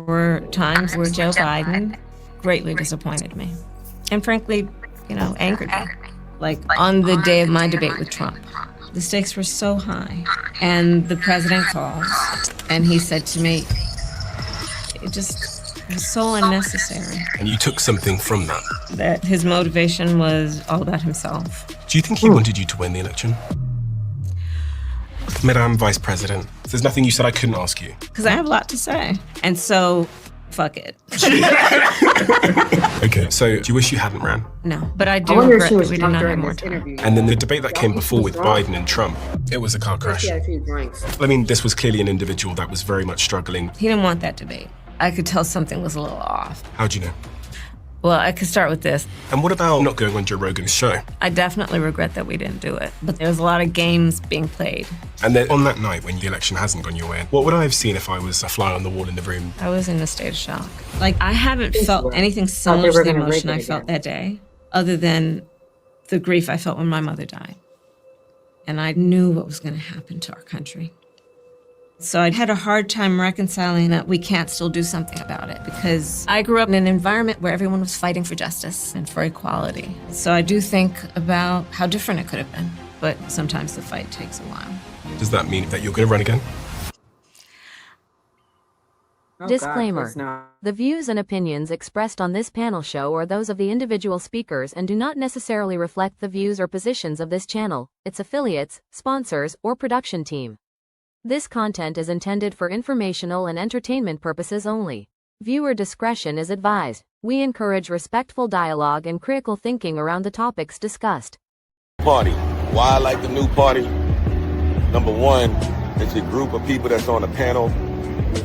were times where Joe Biden greatly disappointed me. And frankly, angered me. Like on the day of my debate with Trump, the stakes were so high. And the president calls and he said to me, it just was so unnecessary. And you took something from that? That his motivation was all about himself. Do you think he wanted you to win the election? Madam Vice President, there's nothing you said I couldn't ask you. Because I have a lot to say. And so, fuck it. Okay, so do you wish you hadn't ran? No, but I do regret that we did not have more time. And then the debate that came before with Biden and Trump, it was a car crash. I mean, this was clearly an individual that was very much struggling. He didn't want that debate. I could tell something was a little off. How'd you know? Well, I could start with this. And what about not going on Joe Rogan's show? I definitely regret that we didn't do it, but there was a lot of games being played. And then on that night when the election hasn't gone your way, what would I have seen if I was a fly on the wall in the room? I was in a state of shock. Like, I haven't felt anything similar to the emotion I felt that day, other than the grief I felt when my mother died. And I knew what was going to happen to our country. So I had a hard time reconciling that we can't still do something about it, because I grew up in an environment where everyone was fighting for justice and for equality. So I do think about how different it could have been, but sometimes the fight takes a while. Does that mean that you're going to run again? Disclaimer. The views and opinions expressed on this panel show are those of the individual speakers and do not necessarily reflect the views or positions of this channel, its affiliates, sponsors, or production team. This content is intended for informational and entertainment purposes only. Viewer discretion is advised. We encourage respectful dialogue and critical thinking around the topics discussed. Party. Why I like the new party? Number one, it's a group of people that's on a panel.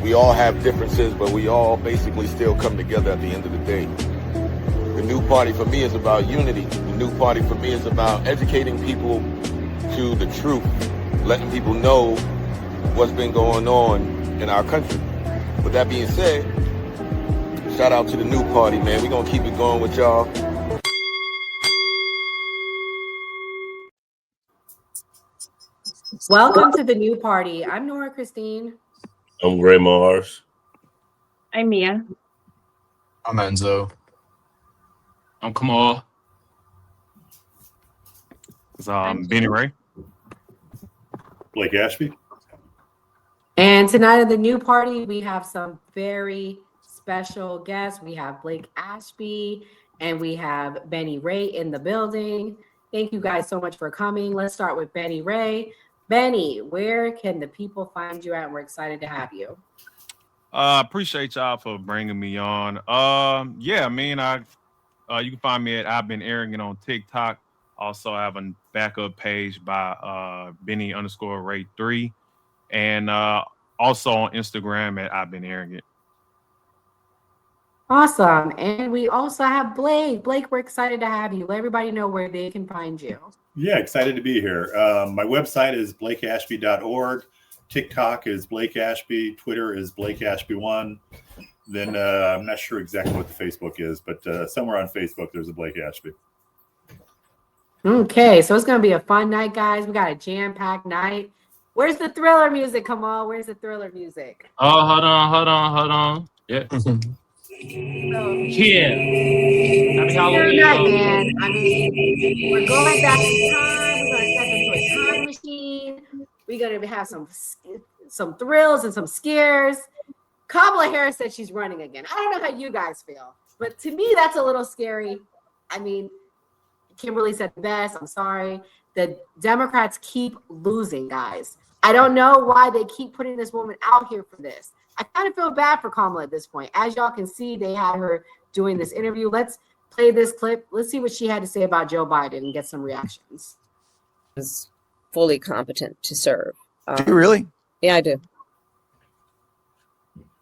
We all have differences, but we all basically still come together at the end of the day. The new party for me is about unity. The new party for me is about educating people to the truth, letting people know what's been going on in our country. With that being said, shout out to the new party, man. We're gonna keep it going with y'all. Welcome to the new party. I'm Nora Christine. I'm Gray Mars. I'm Mia. I'm Enzo. I'm Kamal. It's Benny Ray. Blake Ashby. And tonight at the new party, we have some very special guests. We have Blake Ashby and we have Benny Ray in the building. Thank you guys so much for coming. Let's start with Benny Ray. Benny, where can the people find you at? And we're excited to have you. Appreciate y'all for bringing me on. You can find me at I've Been Arrogant on TikTok. Also, I have a backup page by Benny_Ray3. And also on Instagram at I've Been Arrogant. Awesome. And we also have Blake. Blake, we're excited to have you. Let everybody know where they can find you. Yeah, excited to be here. My website is blakeashby.org. TikTok is Blake Ashby. Twitter is Blake Ashby1. Then I'm not sure exactly what the Facebook is, but somewhere on Facebook there's a Blake Ashby. Okay, so it's going to be a fun night, guys. We got a jam-packed night. Where's the thriller music? Come on, where's the thriller music? Oh, hold on. Yeah. Yeah. Happy Halloween. Night, man. I mean, we're going back in time. We're going to step into a time machine. We're going to have some thrills and some scares. Kamala Harris said she's running again. I don't know how you guys feel, but to me, that's a little scary. I mean, Kimberly said the best. I'm sorry. The Democrats keep losing, guys. I don't know why they keep putting this woman out here for this. I kind of feel bad for Kamala at this point. As y'all can see, they had her doing this interview. Let's play this clip. Let's see what she had to say about Joe Biden and get some reactions. Is fully competent to serve. Do you really? Yeah, I do.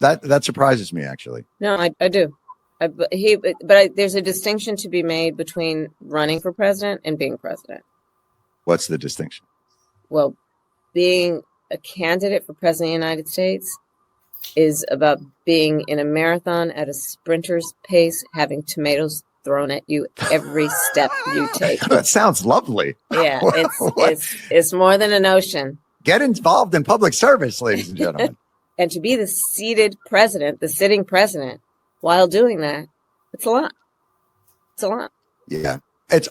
That surprises me, actually. No, I do. There's a distinction to be made between running for president and being president. What's the distinction? Well, being a candidate for president of the United States is about being in a marathon at a sprinter's pace, having tomatoes thrown at you every step you take. That sounds lovely. Yeah, it's more than a notion. Get involved in public service, ladies and gentlemen. And to be the seated president, the sitting president, while doing that, it's a lot. It's a lot. Yeah.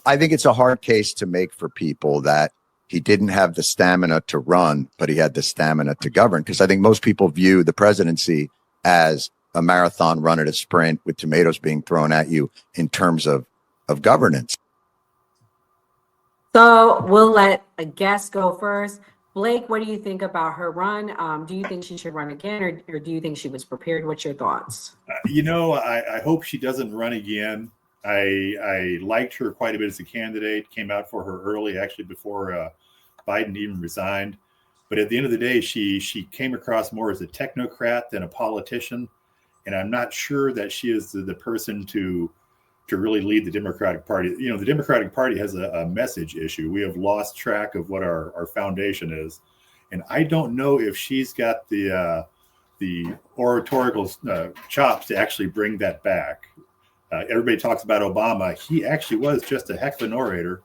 I think it's a hard case to make for people that he didn't have the stamina to run, but he had the stamina to govern. Because I think most people view the presidency as a marathon run at a sprint with tomatoes being thrown at you in terms of governance. So we'll let a guest go first. Blake, what do you think about her run? Do you think she should run again, or do you think she was prepared? What's your thoughts? I hope she doesn't run again. I liked her quite a bit as a candidate, came out for her early, actually before Biden even resigned. But at the end of the day, she came across more as a technocrat than a politician. And I'm not sure that she is the person to really lead the Democratic Party. The Democratic Party has a message issue. We have lost track of what our foundation is. And I don't know if she's got the oratorical chops to actually bring that back. Everybody talks about Obama. He actually was just a heck of an orator.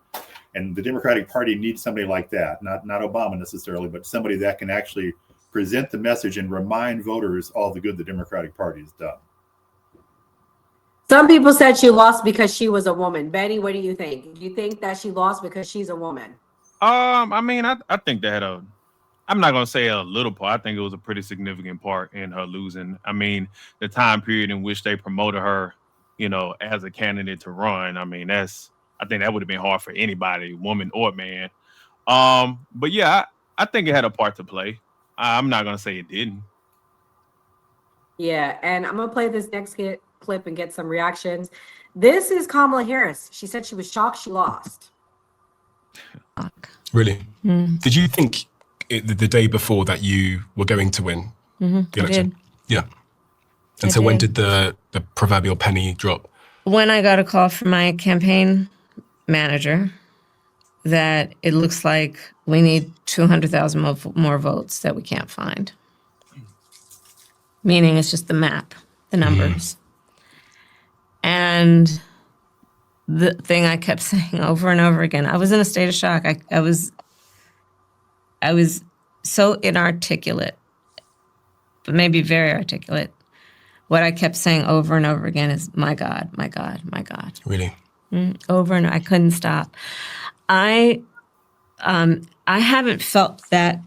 And the Democratic Party needs somebody like that, not Obama necessarily, but somebody that can actually present the message and remind voters all the good the Democratic Party has done. Some people said she lost because she was a woman. Betty, what do you think? Do you think that she lost because she's a woman? I think that I'm not going to say a little part. I think it was a pretty significant part in her losing. I mean, the time period in which they promoted her, as a candidate to run. I think that would have been hard for anybody, woman or man. But yeah, I think it had a part to play. I'm not going to say it didn't. Yeah, and I'm going to play this next clip and get some reactions. This is Kamala Harris. She said she was shocked she lost. Really? Did you think the day before that you were going to win the election? Yeah. And so when did the proverbial penny drop? When I got a call from my campaign manager that it looks like we need 200,000 more votes that we can't find. Meaning it's just the map, the numbers. And the thing I kept saying over and over again, I was in a state of shock. I was so inarticulate, but maybe very articulate. What I kept saying over and over again is, my God, my God, my God. Really? Over and over. I couldn't stop. I haven't felt that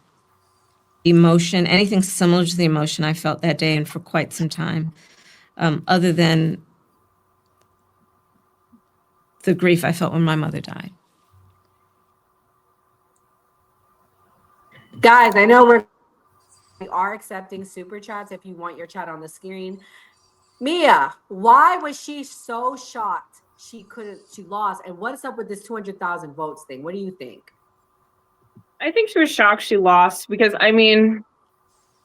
emotion, anything similar to the emotion I felt that day and for quite some time, other than the grief I felt when my mother died. Guys, I know we are accepting super chats if you want your chat on the screen. Mia, why was she so shocked she lost? And what's up with this 200,000 votes thing? What do you think? I think she was shocked she lost because,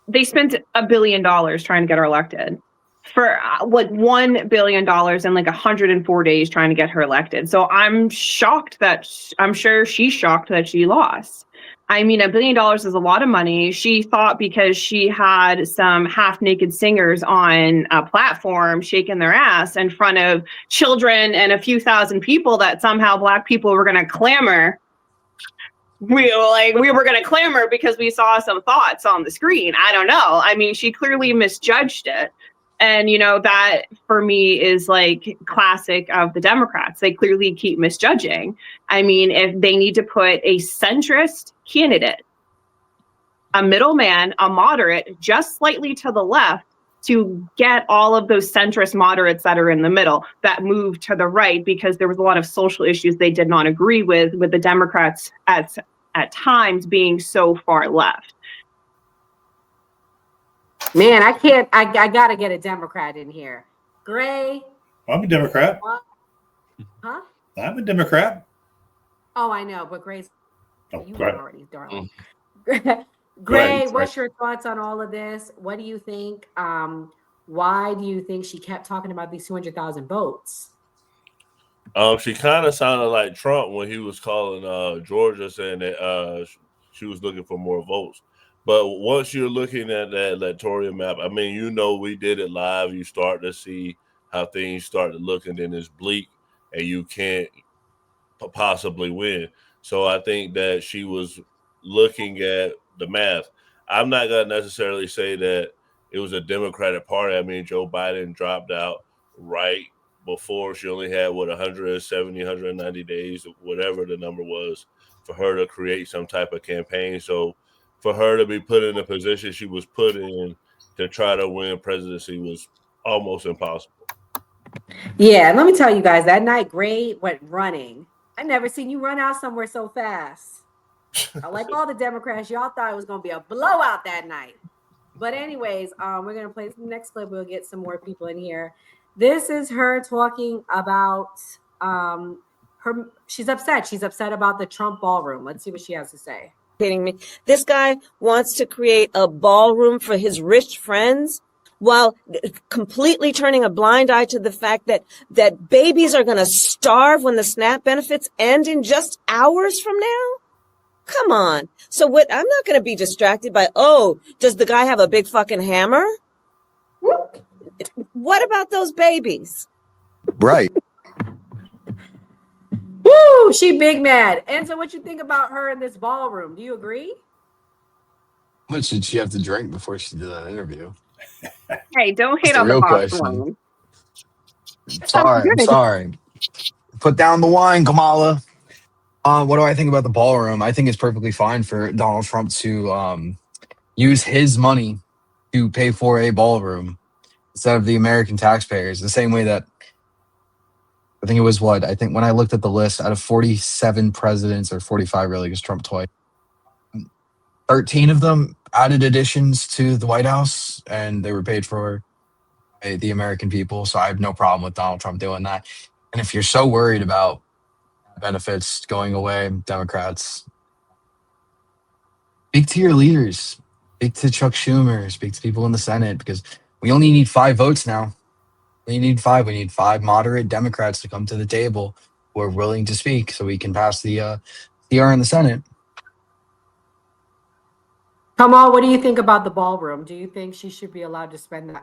they spent $1 billion trying to get her elected. For $1 billion in 104 days trying to get her elected. So I'm shocked I'm sure she's shocked that she lost. $1 billion is a lot of money. She thought because she had some half-naked singers on a platform shaking their ass in front of children and a few thousand people that somehow Black people were going to clamor. We were going to clamor because we saw some thoughts on the screen. I don't know. She clearly misjudged it. And, that for me is classic of the Democrats. They clearly keep misjudging. If they need to put a centrist candidate, a middleman, a moderate, just slightly to the left to get all of those centrist moderates that are in the middle that move to the right, because there was a lot of social issues they did not agree with the Democrats at times being so far left. Man, I gotta get a Democrat in here. Gray. I'm a Democrat. Huh? I'm a Democrat. Oh, I know, but Gray's you were already, darling. Gray, what's your thoughts on all of this? What do you think? Why do you think she kept talking about these 200,000 votes? She kind of sounded like Trump when he was calling Georgia, saying that she was looking for more votes. But once you're looking at that electoral map, we did it live. You start to see how things start to look, and then it's bleak, and you can't possibly win. So I think that she was looking at the math. I'm not going to necessarily say that it was a Democratic Party. I mean, Joe Biden dropped out right before she only had 170, 190 days, whatever the number was, for her to create some type of campaign. So for her to be put in the position she was put in to try to win presidency was almost impossible. Yeah, and let me tell you guys, that night Gray went running. I never seen you run out somewhere so fast. I like all the Democrats. Y'all thought it was going to be a blowout that night. But anyways, we're going to play the next clip. We'll get some more people in here. This is her talking about her. She's upset. She's upset about the Trump ballroom. Let's see what she has to say. Kidding me? This guy wants to create a ballroom for his rich friends while completely turning a blind eye to the fact that babies are going to starve when the SNAP benefits end in just hours from now. Come on. So what? I'm not going to be distracted by, oh, does the guy have a big fucking hammer? What about those babies? Right. Woo! She big mad. And so what you think about her in this ballroom? Do you agree? How much did she have to drink before she did that interview? Hey, don't hate That's the on the real ballroom. I'm sorry. Put down the wine, Kamala. What do I think about the ballroom? I think it's perfectly fine for Donald Trump to use his money to pay for a ballroom instead of the American taxpayers. The same way that I think it was I think when I looked at the list, out of 47 presidents, or 45 really, because Trump twice, 13 of them added additions to the White House, and they were paid for by the American people. So I have no problem with Donald Trump doing that. And if you're so worried about benefits going away, Democrats, speak to your leaders, speak to Chuck Schumer, speak to people in the Senate, because we only need 5 votes now. We need 5. We need 5 moderate Democrats to come to the table who are willing to speak so we can pass the CR in the Senate. Kamal, what do you think about the ballroom? Do you think she should be allowed to spend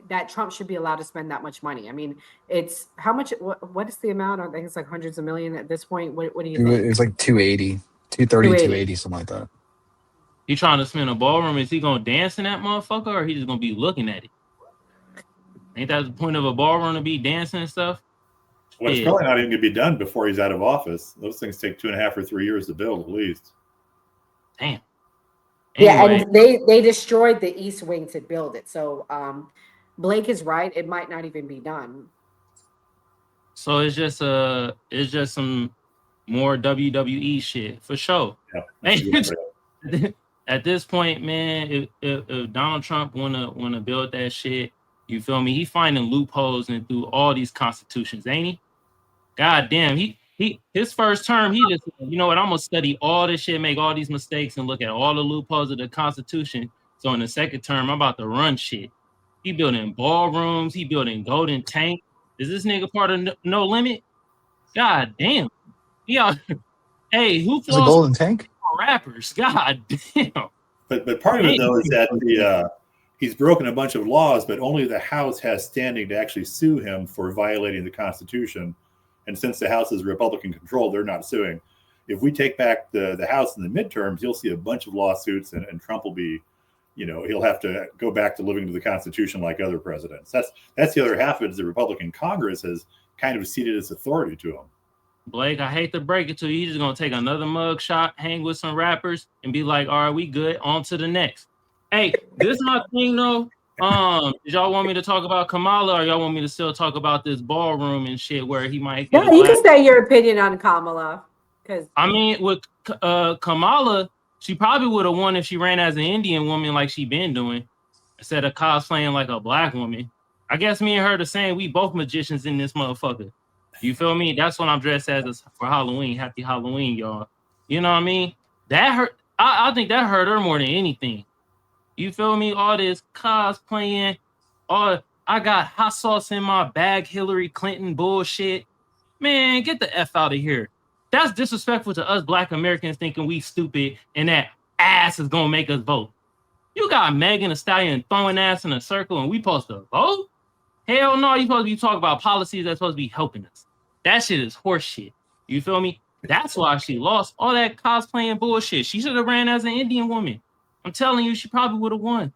that Trump should be allowed to spend that much money? I mean, it's how much, what is the amount? I think it's like hundreds of million at this point. What do you think? It was like 280, 230, 280, something like that. He trying to spend a ballroom. Is he going to dance in that motherfucker, or he just going to be looking at it? Ain't that the point of a ballroom, to be dancing and stuff? Well, it's probably not even going to be done before he's out of office. Those things take 2.5 or 3 years to build at least. Damn. Anyway. Yeah, and they destroyed the East Wing to build it. So Blake is right. It might not even be done. So it's just some more WWE shit for sure. Yeah, at this point, man, if Donald Trump wanna build that shit, you feel me? He finding loopholes and through all these constitutions, ain't he? God damn, his first term, he just, you know what, I'm gonna study all this shit, make all these mistakes, and look at all the loopholes of the Constitution. So in the second term, I'm about to run shit. He building ballrooms, he building golden tank. Is this nigga part of No Limit? God damn. Hey, who flaws? A golden tank? Rappers. God damn. But part of it though is that he's broken a bunch of laws, but only the House has standing to actually sue him for violating the Constitution. And since the House is Republican controlled, they're not suing. If we take back the House in the midterms, you'll see a bunch of lawsuits, and Trump will be, he'll have to go back to living to the Constitution like other presidents. That's the other half of it, is the Republican Congress has kind of ceded its authority to him. Blake, I hate to break it to you. He's just going to take another mug shot, hang with some rappers, and be like, all right, we good, on to the next. Hey, this is my thing, though. Did y'all want me to talk about Kamala, or y'all want me to still talk about this ballroom and shit where he might get you can say your opinion on Kamala. I mean, with Kamala, she probably would have won if she ran as an Indian woman like she been doing, instead of cosplaying like a black woman. I guess me and her the same. We both magicians in this motherfucker. You feel me? That's what I'm dressed as for Halloween. Happy Halloween, y'all. You know what I mean? That hurt. I think that hurt her more than anything. You feel me? All this cosplaying, I got hot sauce in my bag, Hillary Clinton bullshit. Man, get the F out of here. That's disrespectful to us black Americans thinking we stupid and that ass is gonna make us vote. You got Megan Thee Stallion throwing ass in a circle and we supposed to vote? Hell no, you supposed to be talking about policies that's supposed to be helping us. That shit is horse shit. You feel me? That's why she lost all that cosplaying bullshit. She should have ran as an Indian woman. I'm telling you, she probably would have won.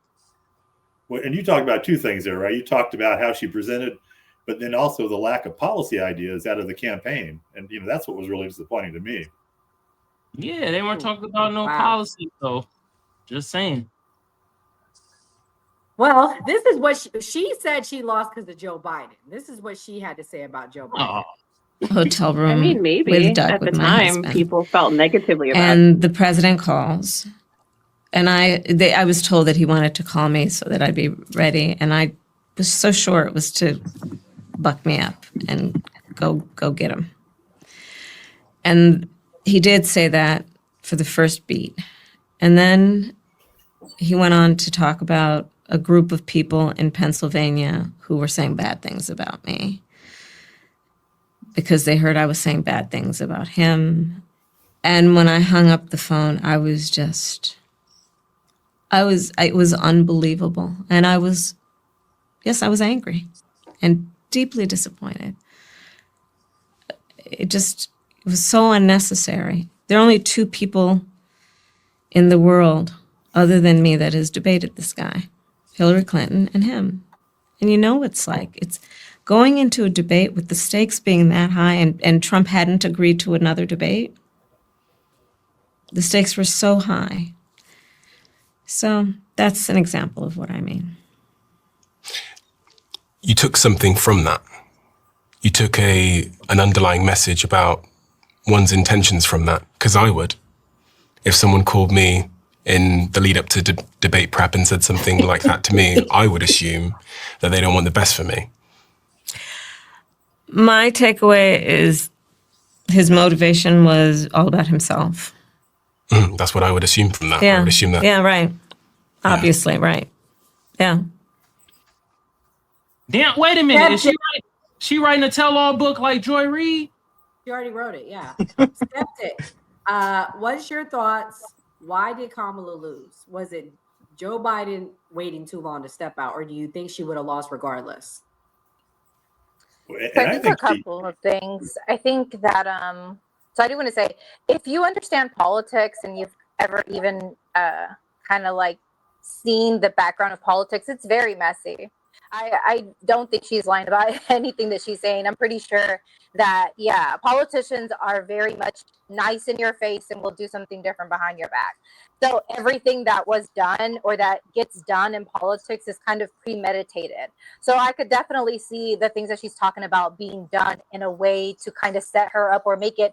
And you talked about two things there, right? You talked about how she presented, but then also the lack of policy ideas out of the campaign. And, that's what was really disappointing to me. Yeah, they weren't talking about no policy, though. Just saying. Well, this is what she said she lost because of Joe Biden. This is what she had to say about Joe Biden. Hotel room. I mean, maybe with Doug, at the with my time husband. people felt negatively about it. And the president calls, and I was told that he wanted to call me so that I'd be ready, and I was so sure it was to buck me up and go get him. And he did say that for the first beat, and then he went on to talk about a group of people in Pennsylvania who were saying bad things about me because they heard I was saying bad things about him. And when I hung up the phone, it was unbelievable. And I was angry and deeply disappointed. It was so unnecessary. There are only two people in the world other than me that has debated this guy, Hillary Clinton and him. And you know what it's like. It's going into a debate with the stakes being that high, and Trump hadn't agreed to another debate. The stakes were so high. So that's an example of what I mean. You took something from that. You took an underlying message about one's intentions from that, because I would. If someone called me in the lead up to debate prep and said something like that to me, I would assume that they don't want the best for me. My takeaway is his motivation was all about himself. That's what I would assume from that. Yeah. I would assume that. Yeah, right. Obviously, right. Yeah. Damn, wait a minute. Is she writing a tell-all book like Joy Reid? She already wrote it, yeah. Skeptic. What's your thoughts? Why did Kamala lose? Was it Joe Biden waiting too long to step out, or do you think she would have lost regardless? So I think a couple of things. I think that so I do want to say, if you understand politics and you've ever even kind of like seen the background of politics, it's very messy. I don't think she's lying about anything that she's saying. I'm pretty sure that, yeah, politicians are very much nice in your face and will do something different behind your back. So everything that was done or that gets done in politics is kind of premeditated. So I could definitely see the things that she's talking about being done in a way to kind of set her up or make it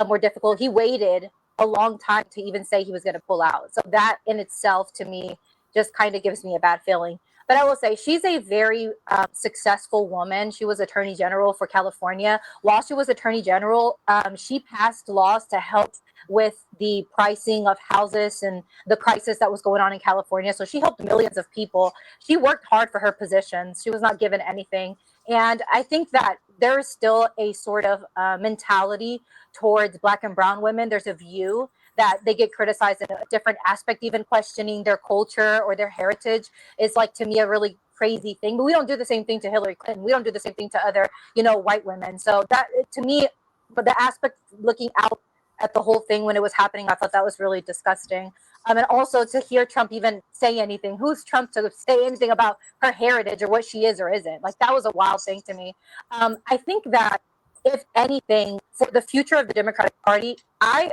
more difficult. He waited a long time to even say he was going to pull out. So that in itself, to me, just kind of gives me a bad feeling. But I will say she's a very successful woman. She was Attorney General for California. While she was Attorney General, she passed laws to help with the pricing of houses and the crisis that was going on in California. So she helped millions of people. She worked hard for her positions. She was not given anything. And I think that there is still a sort of mentality towards Black and brown women. There's a view that they get criticized in a different aspect. Even questioning their culture or their heritage is, like, to me, a really crazy thing. But we don't do the same thing to Hillary Clinton. We don't do the same thing to other, white women. So that, to me, but the aspect looking out at the whole thing when it was happening, I thought that was really disgusting. And also to hear Trump even say anything. Who's Trump to say anything about her heritage or what she is or isn't? Like, that was a wild thing to me. I think that, if anything, for the future of the Democratic Party, I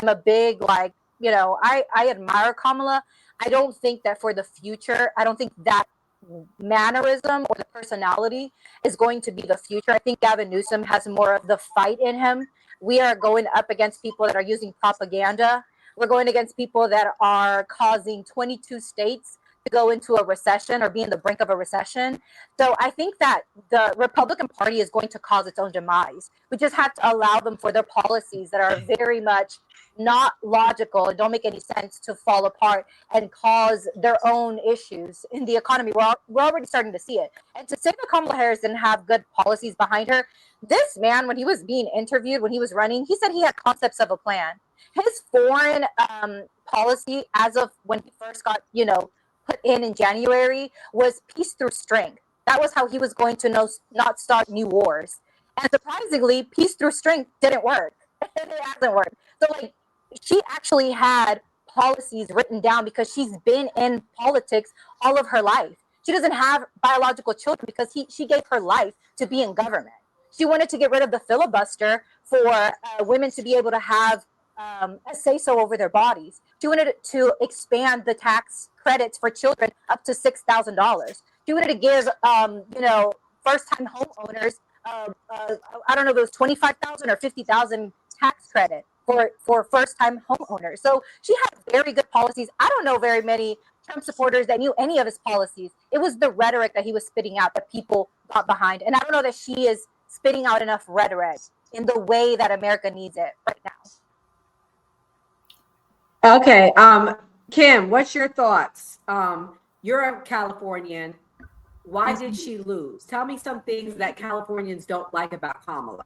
am a big, I admire Kamala. I don't think that for the future, I don't think that mannerism or the personality is going to be the future. I think Gavin Newsom has more of the fight in him. We are going up against people that are using propaganda. We're going against people that are causing 22 states to go into a recession or be in the brink of a recession. So I think that the Republican Party is going to cause its own demise. We just have to allow them for their policies that are very much not logical and don't make any sense to fall apart and cause their own issues in the economy. We're already starting to see it. And to say that Kamala Harris didn't have good policies behind her, this man, when he was being interviewed, when he was running, he said he had concepts of a plan. His foreign policy, as of when he first got, put in January, was peace through strength. That was how he was going to not start new wars. And surprisingly, peace through strength didn't work. It hasn't worked. So, she actually had policies written down because she's been in politics all of her life. She doesn't have biological children because she gave her life to be in government. She wanted to get rid of the filibuster for women to be able to have a say-so over their bodies. She wanted to expand the tax credits for children up to $6,000. She wanted to give, first-time homeowners, I don't know if it was 25,000 or 50,000 tax credit for first-time homeowners. So she had very good policies. I don't know very many Trump supporters that knew any of his policies. It was the rhetoric that he was spitting out that people got behind. And I don't know that she is spitting out enough rhetoric in the way that America needs it right now. Okay. Kim, what's your thoughts? You're a Californian. Why did she lose? Tell me some things that Californians don't like about Kamala.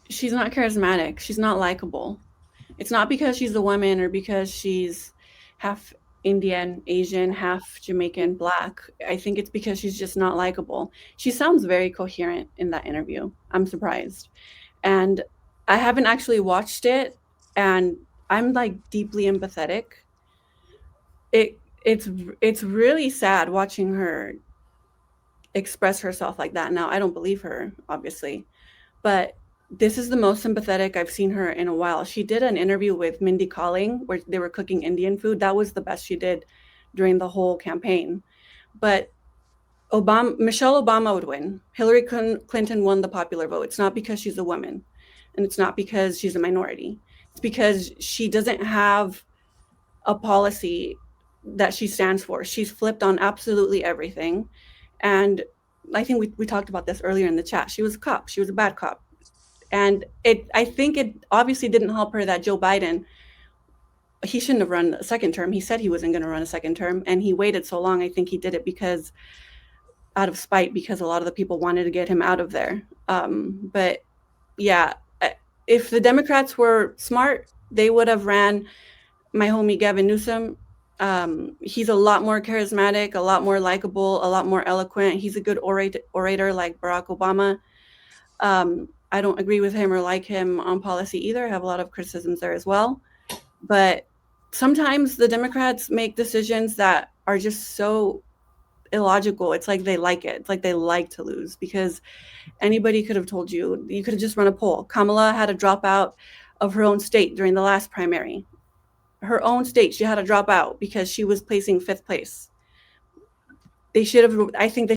She's not charismatic. She's not likable. It's not because she's a woman or because she's half Indian, Asian, half Jamaican, Black. I think it's because she's just not likable. She sounds very coherent in that interview. I'm surprised. And I haven't actually watched it, and I'm like deeply empathetic. It's really sad watching her express herself like that. Now, I don't believe her, obviously, but this is the most sympathetic I've seen her in a while. She did an interview with Mindy Kaling where they were cooking Indian food. That was the best she did during the whole campaign. But Michelle Obama would win. Hillary Clinton won the popular vote. It's not because she's a woman, and it's not because she's a minority. It's because she doesn't have a policy that she stands for. She's flipped on absolutely everything. And I think we talked about this earlier in the chat. She was a cop. She was a bad cop. And I think it obviously didn't help her that Joe Biden, he shouldn't have run a second term. He said he wasn't going to run a second term, and he waited so long. I think he did it because out of spite, because a lot of the people wanted to get him out of there. But yeah, if the Democrats were smart, they would have ran my homie Gavin Newsom. He's a lot more charismatic, a lot more likable, a lot more eloquent. He's a good orator like Barack Obama. I don't agree with him or like him on policy either. I have a lot of criticisms there as well. But sometimes the Democrats make decisions that are just so illogical. It's like they like it. It's like they like to lose, because anybody could have told you could have just run a poll. Kamala had a dropout of her own state during the last primary. Her own state, she had to drop out because she was placing 5th place. They should have, I think they